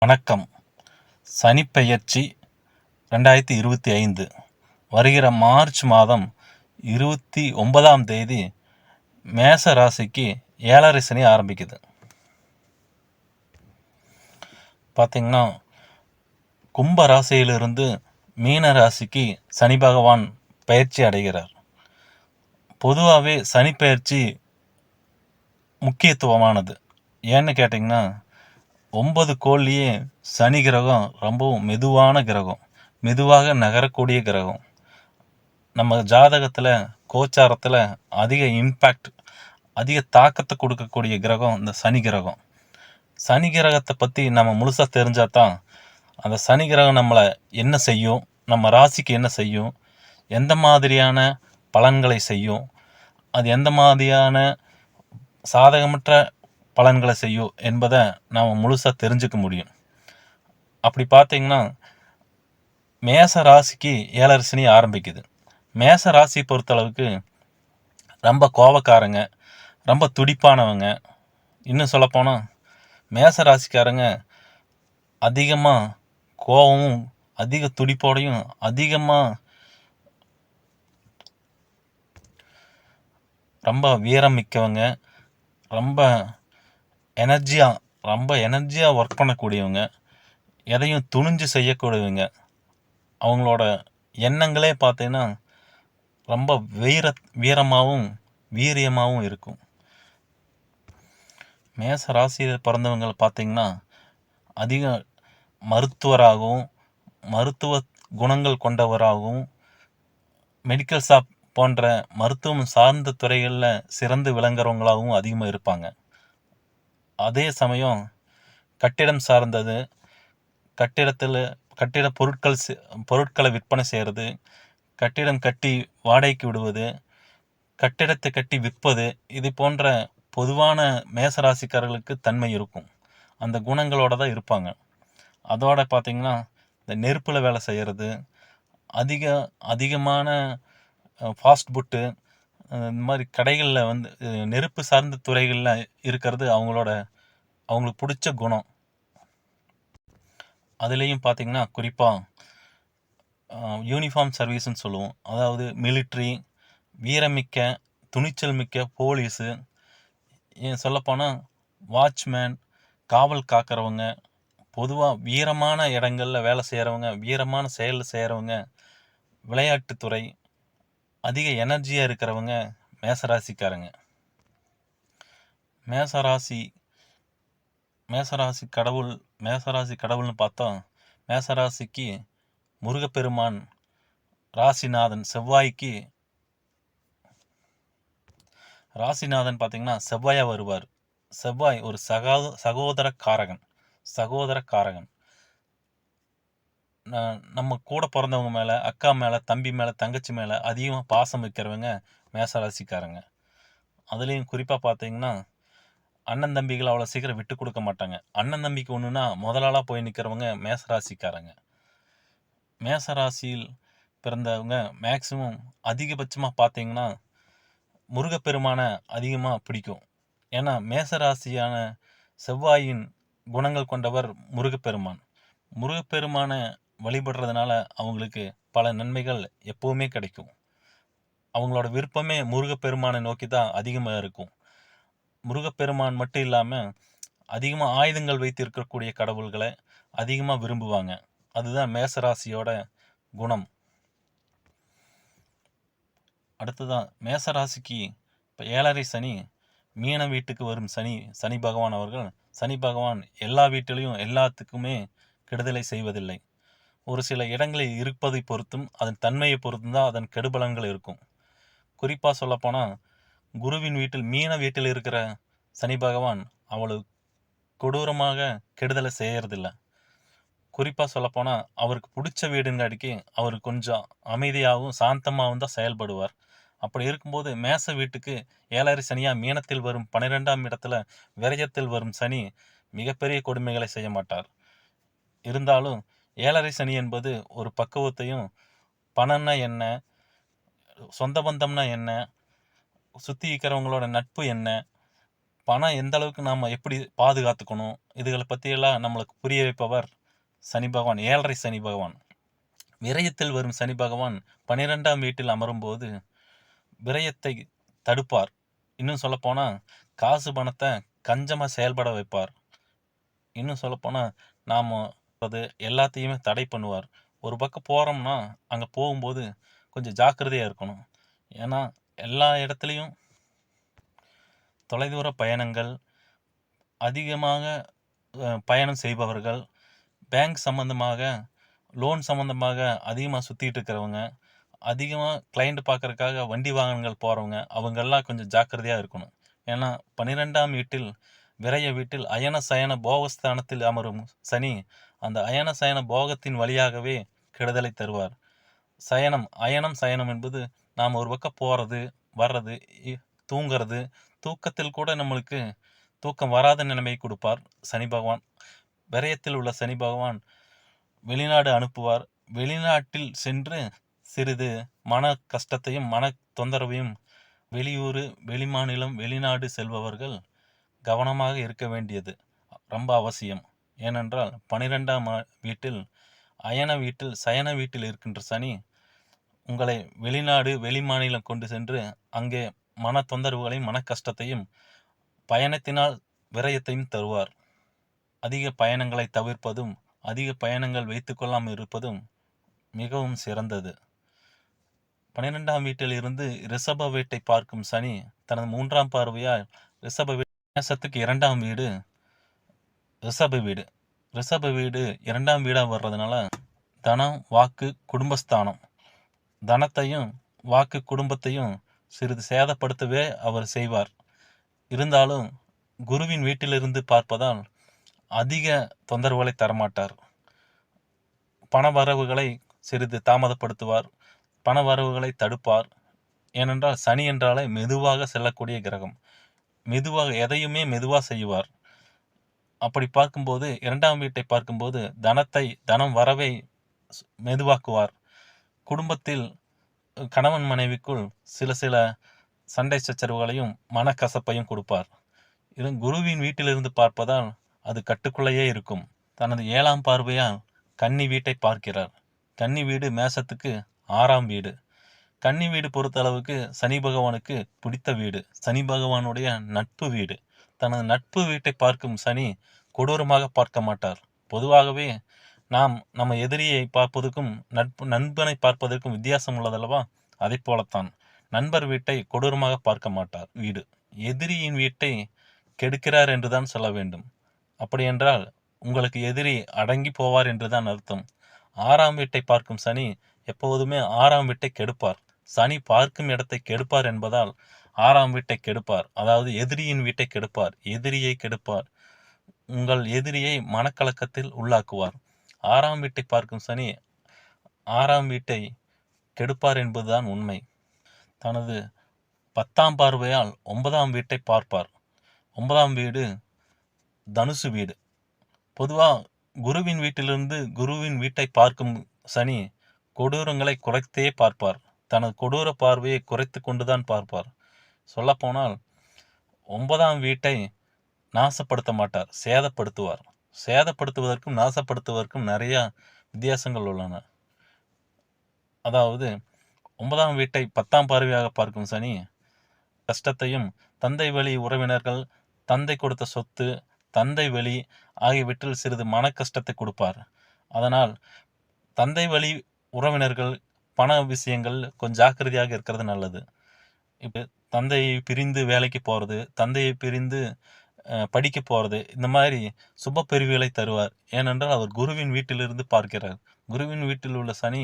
வணக்கம். சனிப்பெயர்ச்சி 2025 வருகிற மார்ச் மாதம் 29ஆம் தேதி மேச ராசிக்கு 7.5 சனி ஆரம்பிக்குது. பார்த்திங்கன்னா, கும்ப ராசியிலிருந்து மீன ராசிக்கு சனி பகவான் பயிற்சி அடைகிறார். பொதுவாகவே சனி பயிற்சி முக்கியத்துவமானது. ஏன்னு கேட்டிங்கன்னா, 9 கோள்லேயே சனி கிரகம் ரொம்பவும் மெதுவான கிரகம், மெதுவாக நகரக்கூடிய கிரகம். நம்ம ஜாதகத்தில் கோச்சாரத்தில் அதிக இம்பேக்ட், அதிக தாக்கத்தை கொடுக்கக்கூடிய கிரகம் இந்த சனி கிரகம். சனி கிரகத்தை பற்றி நம்ம முழுசாக தெரிஞ்சால் தான் அந்த சனி கிரகம் நம்மளை என்ன செய்யும், நம்ம ராசிக்கு என்ன செய்யும், எந்த மாதிரியான பலன்களை செய்யும், அது எந்த மாதிரியான சாதகமற்ற பலன்களை செய்யும் என்பதை நாம் முழுசாக தெரிஞ்சுக்க முடியும். அப்படி பார்த்தீங்கன்னா, மேச ராசிக்கு 7.5 சனி ஆரம்பிக்குது. மேச ராசி பொறுத்தளவுக்கு ரொம்ப கோபக்காரங்க, ரொம்ப துடிப்பானவங்க. இன்னும் சொல்லப்போனால் மேச ராசிக்காரங்க அதிகமாக கோபமும் அதிக துடிப்போடையும் அதிகமாக ரொம்ப வீரம் மிக்கவங்க, ரொம்ப எனர்ஜியாக ஒர்க் பண்ணக்கூடியவங்க, எதையும் துணிஞ்சு செய்யக்கூடியவங்க. அவங்களோட எண்ணங்களே பார்த்தீங்கன்னா ரொம்ப வீரமாகவும் வீரியமாகவும் இருக்கும். மேச ராசியில் பிறந்தவங்களை பார்த்திங்கன்னா அதிக மருத்துவராகவும் மருத்துவ குணங்கள் கொண்டவராகவும் மெடிக்கல் ஷாப் போன்ற மருத்துவம் சார்ந்த துறைகளில் சிறந்து விளங்குறவங்களாகவும் அதிகமாக இருப்பாங்க. அதே சமயம் கட்டிடம் சார்ந்தது, கட்டிட பொருட்களை விற்பனை செய்கிறது, கட்டிடம் கட்டி வாடகைக்கு விடுவது, கட்டிடத்தை கட்டி விற்பது, இது போன்ற பொதுவான மேசராசிக்காரர்களுக்கு தன்மை இருக்கும். அந்த குணங்களோடு தான் இருப்பாங்க. அதோட பார்த்திங்கன்னா, இந்த நெருப்பில் வேலை செய்கிறது, அதிகமான ஃபாஸ்ட் ஃபுட்டு, இந்த மாதிரி கடைகளில் நெருப்பு சார்ந்த துறைகளில் இருக்கிறது அவங்களுக்கு பிடிச்ச குணம். அதுலேயும் பார்த்திங்கன்னா குறிப்பாக யூனிஃபார்ம் சர்வீஸ்ன்னு சொல்லுவோம். அதாவது மிலிட்ரி, வீரமிக்க துணிச்சல் மிக்க போலீஸு, சொல்லப்போனால் வாட்ச்மேன், காவல் காக்கிறவங்க, பொதுவாக வீரமான இடங்களில் வேலை செய்கிறவங்க, வீரமான செயல் செய்கிறவங்க, விளையாட்டுத்துறை, அதிக எனர்ஜியாக இருக்கிறவங்க மேசராசிக்காரங்க. மேசராசி கடவுள்னு பார்த்தா மேசராசிக்கு முருகப்பெருமான் ராசிநாதன். ராசிநாதன் பார்த்திங்கன்னா செவ்வாயாக வருவார். செவ்வாய் ஒரு சகோதர காரகன். நம்ம கூட பிறந்தவங்க மேலே, அக்கா மேலே, தம்பி மேலே, தங்கச்சி மேலே அதிகமாக பாசம் வைக்கிறவங்க மேசராசிக்காரங்க. அதுலேயும் குறிப்பாக பார்த்தீங்கன்னா அண்ணன் தம்பிகள் அவ்வளோ சீக்கிரம் விட்டு கொடுக்க மாட்டாங்க. அண்ணன் தம்பிக்கு ஒன்றுனா முதலாளாக போய் நிற்கிறவங்க மேசராசிக்காரங்க. மேசராசியில் பிறந்தவங்க மேக்சிமம் அதிகபட்சமாக பார்த்தீங்கன்னா முருகப்பெருமானை அதிகமாக பிடிக்கும். ஏன்னா மேசராசியான செவ்வாயின் குணங்கள் கொண்டவர் முருகப்பெருமானை வழிபடுறதுனால அவங்களுக்கு பல நன்மைகள் எப்போவுமே கிடைக்கும். அவங்களோட விருப்பமே முருகப்பெருமானை நோக்கி தான் அதிகமாக இருக்கும். முருகப்பெருமான் மட்டும் இல்லாமல் அதிகமாக ஆயுதங்கள் வைத்து இருக்கக்கூடிய கடவுள்களை அதிகமாக விரும்புவாங்க. அதுதான் மேசராசியோட குணம். அடுத்ததான் மேசராசிக்கு இப்போ 7.5 சனி மீன வீட்டுக்கு வரும் சனி பகவான் அவர்கள், சனி பகவான் எல்லா வீட்டிலையும் எல்லாத்துக்குமே கெடுதலை செய்வதில்லை. ஒரு சில இடங்களில் இருப்பதை பொறுத்தும் அதன் தன்மையை பொறுத்தும் தான் அதன் கெடுபலன்கள் இருக்கும். குறிப்பாக சொல்லப்போனால் குருவின் வீட்டில் மீன வீட்டில் இருக்கிற சனி பகவான் அவ்வளவு கொடூரமாக கெடுதலை செய்யறதில்லை. குறிப்பாக சொல்லப்போனால் அவருக்கு பிடிச்ச வீடுங்காடிக்கு அவர் கொஞ்சம் அமைதியாகவும் சாந்தமாகவும் தான் செயல்படுவார். அப்படி இருக்கும்போது மேச வீட்டுக்கு 7.5 சனியாக மீனத்தில் வரும் 12ஆம் இடத்துல விரயத்தில் வரும் சனி மிகப்பெரிய கொடுமைகளை செய்ய மாட்டார். இருந்தாலும் 7.5 சனி என்பது ஒரு பக்குவத்தையும், பணம்னா என்ன, சொந்த பந்தம்னா என்ன, சுற்றி இருக்கிறவங்களோட நட்பு என்ன, பணம் எந்த அளவுக்கு நாம் எப்படி பாதுகாத்துக்கணும், இதுகளை பற்றியெல்லாம் நம்மளுக்கு புரிய வைப்பவர் சனி பகவான், 7.5 சனி பகவான். விரயத்தில் வரும் சனி பகவான் 12ஆம் வீட்டில் அமரும்போது விரயத்தை தடுப்பார். இன்னும் சொல்லப்போனால் காசு பணத்தை கஞ்சமாக செயல்பட வைப்பார். இன்னும் சொல்லப்போனால் நாம் அது எல்லாத்தையுமே தடை பண்ணுவார். ஒரு பக்கம் போகிறோம்னா அங்கே போகும்போது கொஞ்சம் ஜாக்கிரதையாக இருக்கணும். ஏன்னா எல்லா இடத்துலையும் தொலைதூர பயணங்கள், அதிகமாக பயணம் செய்பவர்கள், பேங்க் சம்மந்தமாக, லோன் சம்மந்தமாக அதிகமாக சுற்றிட்டு இருக்கிறவங்க, அதிகமாக கிளைண்ட் பார்க்குறதுக்காக வண்டி வாகனங்கள் போகிறவங்க, அவங்கெல்லாம் கொஞ்சம் ஜாக்கிரதையாக இருக்கணும். ஏன்னா 12ஆம் வீட்டில், விரய வீட்டில் அயன சயன போகஸ்தானத்தில் அமரும் சனி அந்த அயன சயன போகத்தின் வழியாகவே கெடுதலை தருவார். அயனம் சயனம் என்பது நாம் ஒரு பக்கம் போகிறது, வர்றது, தூங்கிறது, தூக்கத்தில் கூட நம்மளுக்கு தூக்கம் வராத நிலைமை கொடுப்பார் சனி பகவான். விரயத்தில் உள்ள சனி பகவான் வெளிநாடு அனுப்புவார். வெளிநாட்டில் சென்று சிறிது மன கஷ்டத்தையும் மன தொந்தரவையும், வெளியூர், வெளிமாநிலம், வெளிநாடு செல்பவர்கள் கவனமாக இருக்க வேண்டியது ரொம்ப அவசியம். ஏனென்றால் 12ஆம் வீட்டில், அயன வீட்டில், சயன வீட்டில் இருக்கின்ற சனி உங்களை வெளிநாடு, வெளிமாநிலம் கொண்டு சென்று அங்கே மன தொந்தரவுகளையும் மன கஷ்டத்தையும் பயணத்தினால் விரயத்தையும் தருவார். அதிக பயணங்களை தவிர்ப்பதும், அதிக பயணங்கள் வைத்து கொள்ளாமல் இருப்பதும் மிகவும் சிறந்தது. 12ஆம் வீட்டில் இருந்து ரிஷப வீட்டை பார்க்கும் சனி தனது 3ஆம் பார்வையால் ரிஷப மேசத்துக்கு 2ஆம் வீடு ரிஷப வீடு. ரிஷப வீடு 2ஆம் வீடாக வர்றதுனால தனம், வாக்கு, குடும்பஸ்தானம், தனத்தையும் வாக்கு குடும்பத்தையும் சிறிது சேதப்படுத்தவே அவர் செய்வார். இருந்தாலும் குருவின் வீட்டிலிருந்து பார்ப்பதால் அதிக தொந்தரவுகளை தரமாட்டார். பண வரவுகளை சிறிது தாமதப்படுத்துவார், பண வரவுகளை தடுப்பார். ஏனென்றால் சனி என்றாலே மெதுவாக செல்லக்கூடிய கிரகம், மெதுவாக எதையுமே மெதுவாக செய்வார். அப்படி பார்க்கும்போது 2ஆம் வீட்டை பார்க்கும்போது தனம் வரவை மெதுவாக்குவார். குடும்பத்தில் கணவன் மனைவிக்குள் சில சண்டை சச்சரவுகளையும் மனக்கசப்பையும் கொடுப்பார். இது குருவின் வீட்டிலிருந்து பார்ப்பதால் அது கட்டுக்குள்ளேயே இருக்கும். தனது 7ஆம் பார்வையால் கன்னி வீட்டை பார்க்கிறார். கன்னி வீடு மேசத்துக்கு 6ஆம் வீடு. கன்னி வீடு பொறுத்தளவுக்கு சனி பகவானுக்கு பிடித்த வீடு, சனி பகவானுடைய நட்பு வீடு. தனது நட்பு வீட்டை பார்க்கும் சனி கொடூரமாக பார்க்க மாட்டார். பொதுவாகவே நம்ம எதிரியை பார்ப்பதற்கும் நண்பனை பார்ப்பதற்கும் வித்தியாசம் உள்ளதல்லவா? அதை போலத்தான் நண்பர் வீட்டை கொடூரமாக பார்க்க மாட்டார். வீடு எதிரியின் வீட்டை கெடுக்கிறார் என்றுதான் சொல்ல வேண்டும். அப்படியென்றால் உங்களுக்கு எதிரி அடங்கி போவார் என்றுதான் அர்த்தம். 6ஆம் வீட்டை பார்க்கும் சனி எப்போதுமே 6ஆம் வீட்டை கெடுப்பார். சனி பார்க்கும் இடத்தை கெடுப்பார் என்பதால் 6ஆம் வீட்டை கெடுப்பார். அதாவது எதிரியின் வீட்டை கெடுப்பார், எதிரியை கெடுப்பார், உங்கள் எதிரியை மனக்கலக்கத்தில் உள்ளாக்குவார். 6ஆம் வீட்டை பார்க்கும் சனி 6ஆம் வீட்டை கெடுப்பார் என்பதுதான் உண்மை. தனது 10ஆம் பார்வையால் 9ஆம் வீட்டை பார்ப்பார். 9ஆம் வீடு தனுசு வீடு. பொதுவாக குருவின் வீட்டிலிருந்து குருவின் வீட்டை பார்க்கும் சனி கொடூரங்களை குறைத்தே பார்ப்பார். தனது கொடூர பார்வையை குறைத்து கொண்டுதான் பார்ப்பார். சொல்லப்போனால் 9ஆம் வீட்டை நாசப்படுத்த மாட்டார், சேதப்படுத்துவார். சேதப்படுத்துவதற்கும் நாசப்படுத்துவதற்கும் நிறைய வித்தியாசங்கள் உள்ளன. அதாவது 9ஆம் வீட்டை 10ஆம் பார்வையாக பார்க்கும் சனி கஷ்டத்தையும், தந்தை வழி உறவினர்கள், தந்தை கொடுத்த சொத்து, தந்தை வழி ஆகியவற்றில் சிறிது மன கஷ்டத்தை கொடுப்பார். அதனால் தந்தை வழி உறவினர்கள், பண விஷயங்கள் கொஞ்சம் ஜாக்கிரதையாக இருக்கிறது நல்லது. இப்போ தந்தையை பிரிந்து வேலைக்கு போகிறது, தந்தையை பிரிந்து படிக்க போகிறது, இந்த மாதிரி சுப பிரிவுகளை தருவார். ஏனென்றால் அவர் குருவின் வீட்டிலிருந்து பார்க்கிறார். குருவின் வீட்டில் உள்ள சனி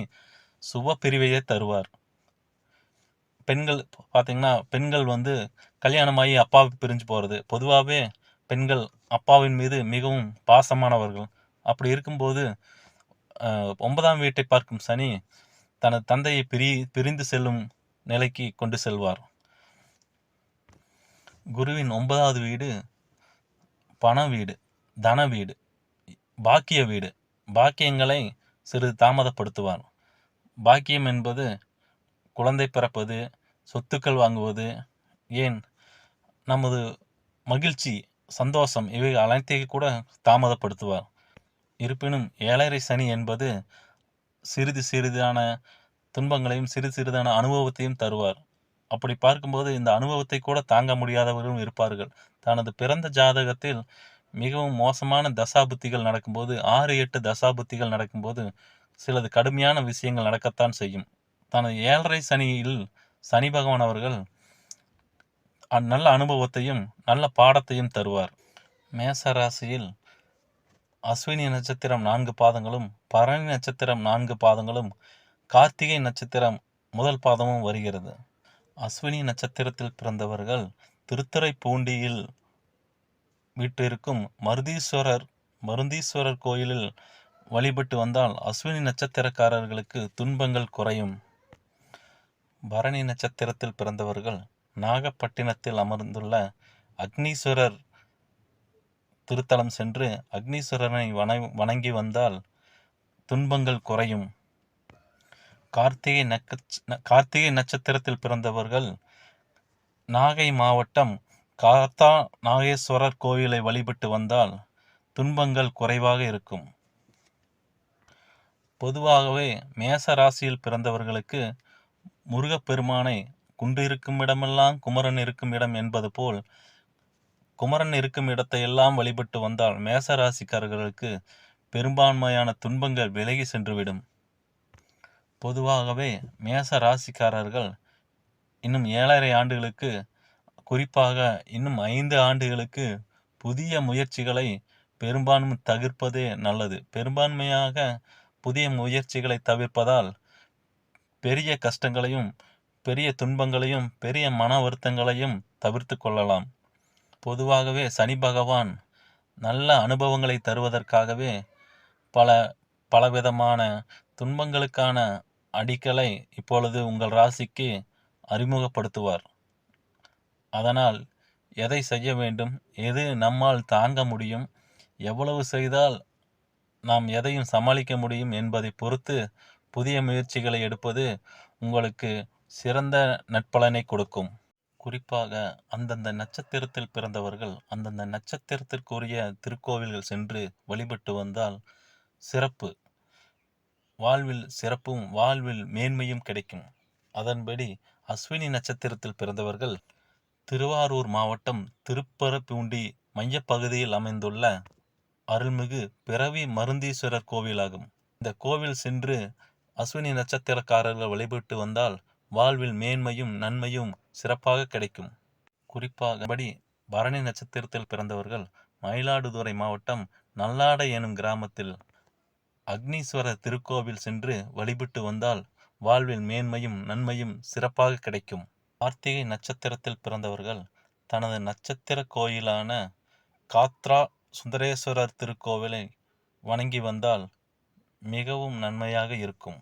சுப பிரிவையே தருவார். பெண்கள் பார்த்தீங்கன்னா, பெண்கள் கல்யாணமாகி அப்பாவை பிரிஞ்சு போகிறது. பொதுவாகவே பெண்கள் அப்பாவின் மீது மிகவும் பாசமானவர்கள். அப்படி இருக்கும்போது 9ஆம் வீட்டை பார்க்கும் சனி தனது தந்தையை பிரிந்து செல்லும் நிலைக்கு கொண்டு செல்வார். குருவின் 9வது வீடு பண வீடு, தன வீடு, பாக்கிய வீடு. பாக்கியங்களை சிறிது தாமதப்படுத்துவார். பாக்கியம் என்பது குழந்தை பிறப்பது, சொத்துக்கள் வாங்குவது, ஏன் நமது மகிழ்ச்சி, சந்தோஷம் இவை அனைத்தையும் கூட தாமதப்படுத்துவார். இருப்பினும் 7.5 சனி என்பது சிறிது சிறிதான துன்பங்களையும் சிறிது சிறிதான அனுபவத்தையும் தருவார். அப்படி பார்க்கும்போது இந்த அனுபவத்தை கூட தாங்க முடியாதவர்களும் இருப்பார்கள். தனது பிறந்த ஜாதகத்தில் மிகவும் மோசமான தசாபுத்திகள் நடக்கும்போது 6, 8 தசாபுத்திகள் நடக்கும்போது சிலது கடுமையான விஷயங்கள் நடக்கத்தான் செய்யும். தனது 7.5 சனியில் சனி பகவான் அவர்கள் நல்ல அனுபவத்தையும் நல்ல பாடத்தையும் தருவார். மேச ராசியில் அஸ்வினி நட்சத்திரம் 4 பாதங்களும், பரணி நட்சத்திரம் 4 பாதங்களும், கார்த்திகை நட்சத்திரம் முதல் பாதமும் வருகிறது. அஸ்வினி நட்சத்திரத்தில் பிறந்தவர்கள் திருத்துறைப்பூண்டியில் வீற்றிருக்கும் மருந்தீஸ்வரர் கோயிலில் வழிபட்டு வந்தால் அஸ்வினி நட்சத்திரக்காரர்களுக்கு துன்பங்கள் குறையும். பரணி நட்சத்திரத்தில் பிறந்தவர்கள் நாகப்பட்டினத்தில் அமர்ந்துள்ள அக்னீஸ்வரர் திருத்தலம் சென்று அக்னீஸ்வரனை வணங்கி வந்தால் துன்பங்கள் குறையும். கார்த்திகை நட்சத்திரத்தில் பிறந்தவர்கள் நாகை மாவட்டம் காத்தா நாகேஸ்வரர் கோயிலை வழிபட்டு வந்தால் துன்பங்கள் குறைவாக இருக்கும். பொதுவாகவே மேச ராசியில் பிறந்தவர்களுக்கு முருகப்பெருமானை குன்று இருக்கும் இடமெல்லாம் குமரன் இருக்கும் இடம் என்பது போல் குமரன் இருக்கும் இடத்தை எல்லாம் வழிபட்டு வந்தால் மேச ராசிக்காரர்களுக்கு பெரும்பான்மையான துன்பங்கள் விலகி சென்றுவிடும். பொதுவாகவே மேச ராசிக்காரர்கள் இன்னும் 7.5 ஆண்டுகளுக்கு, குறிப்பாக இன்னும் 5 ஆண்டுகளுக்கு புதிய முயற்சிகளை பெரும்பான்மை தவிர்ப்பதே நல்லது. பெரும்பான்மையாக புதிய முயற்சிகளை தவிர்ப்பதால் பெரிய கஷ்டங்களையும் பெரிய துன்பங்களையும் பெரிய மன வருத்தங்களையும் தவிர்த்து கொள்ளலாம். பொதுவாகவே சனி பகவான் நல்ல அனுபவங்களை தருவதற்காகவே பலவிதமான துன்பங்களுக்கான அடிக்கலை இப்பொழுது உங்கள் ராசிக்கு அறிமுகப்படுத்துவார். அதனால் எதை செய்ய வேண்டும், எது நம்மால் தாங்க முடியும், எவ்வளவு செய்தால் நாம் எதையும் சமாளிக்க முடியும் என்பதை பொறுத்து புதிய முயற்சிகளை எடுப்பது உங்களுக்கு சிறந்த நற்பலனை கொடுக்கும். குறிப்பாக அந்தந்த நட்சத்திரத்தில் பிறந்தவர்கள் அந்தந்த நட்சத்திரத்திற்குரிய திருக்கோவில்கள் சென்று வழிபட்டு வந்தால் சிறப்பு, வாழ்வில் சிறப்பும் வாழ்வில் மேன்மையும் கிடைக்கும். அதன்படி அஸ்வினி நட்சத்திரத்தில் பிறந்தவர்கள் திருவாரூர் மாவட்டம் திருப்பரப்பூண்டி மையப்பகுதியில் அமைந்துள்ள அருள்மிகு பிறவி மருந்தீஸ்வரர் கோவிலாகும். இந்த கோவில் சென்று அஸ்வினி நட்சத்திரக்காரர்கள் வழிபட்டு வந்தால் வாழ்வில் மேன்மையும் நன்மையும் சிறப்பாக கிடைக்கும். குறிப்பாக பரணி நட்சத்திரத்தில் பிறந்தவர்கள் மயிலாடுதுறை மாவட்டம் நல்லாடை எனும் கிராமத்தில் அக்னீஸ்வரர் திருக்கோவில் சென்று வழிபட்டு வந்தால் வாழ்வில் மேன்மையும் நன்மையும் சிறப்பாக கிடைக்கும். கார்த்திகை நட்சத்திரத்தில் பிறந்தவர்கள் தனது நட்சத்திர கோயிலான காத்ரா சுந்தரேஸ்வரர் திருக்கோவிலை வணங்கி வந்தால் மிகவும் நன்மையாக இருக்கும்.